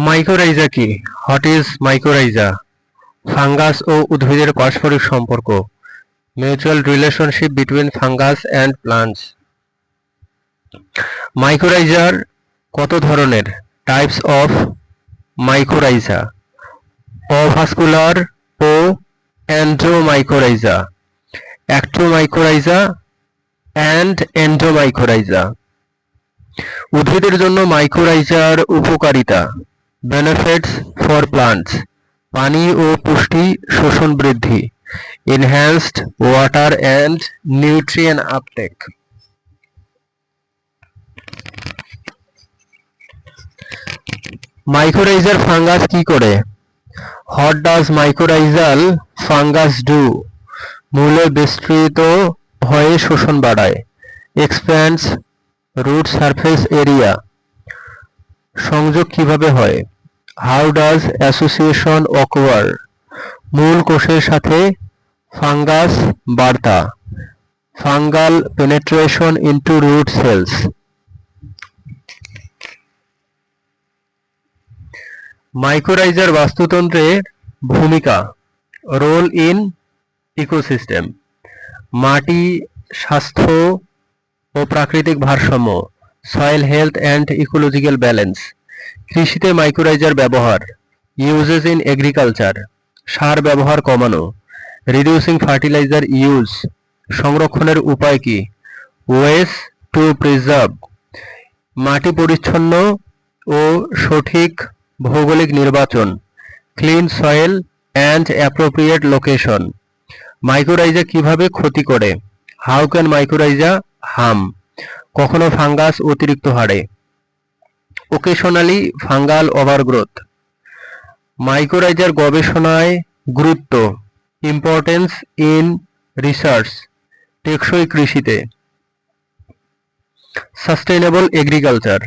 Mycorrhiza কি? What is mycorrhiza? Fungus ও উদ্ভিদের পারস্পরিক সম্পর্ক, mutual relationship between fungus and plants. মাইকোরাইজার কত ধরনের? টাইপস অফ মাইকোরাইজা: অভাস্কুলার ও এন্ডোমাইকোরাইজা, অ্যাক্টোমাইকোরাইজা অ্যান্ড এন্ডোমাইকোরাইজা। উদ্ভিদের জন্য মাইকোরাইজার উপকারিতা: বেনিফিটস ফর প্লান্টস, পানি ও পুষ্টি শোষণ বৃদ্ধি, enhanced water and nutrient uptake. মাইকোরাইজার ফাঙ্গাস কি করে? What does mycorrhizal fungus do? মূলে বিস্তৃত হয়ে শোষণ বাড়ায়, এক্সপ্যান্ডস রুট সারফেস এরিয়া। সংযোগ কিভাবে হয়? How does association occur? মূল কোষের সাথে ফাঙ্গাস বার্তা, fungal penetration into root cells. মাইকোরাইজার বাস্তুতন্ত্রের ভূমিকা, রোল ইন ইকোসিস্টেম, মাটি স্বাস্থ্য ও প্রাকৃতিক ভারসাম্য, soil health and ecological balance. কৃষিতে মাইকোরাইজার ব্যবহার, ইউজেস ইন এগ্রিকালচার, সার ব্যবহার কমানো, রিডিউসিং ফার্টিলাইজার ইউজ। সংরক্ষণের উপায় কি? ওয়েস টু প্রিজার্ভ, মাটি পরিচ্ছন্ন ও সঠিক ভৌগোলিক নির্বাচন, clean soil and appropriate location. Mycorrhiza কিভাবে ক্ষতি করে? How can mycorrhiza harm? কখনো ফাঙ্গাস অতিরিক্ত হারে, ওকেশনালি ফাঙ্গাল ওভারগ্রোথ। মাইকোরাইজার গবেষণায় গুরুত্ব, ইম্পর্টেন্স ইন রিসার্চ, টেকসই কৃষিতে, সাস্টেইনেবল এগ্রিকালচার।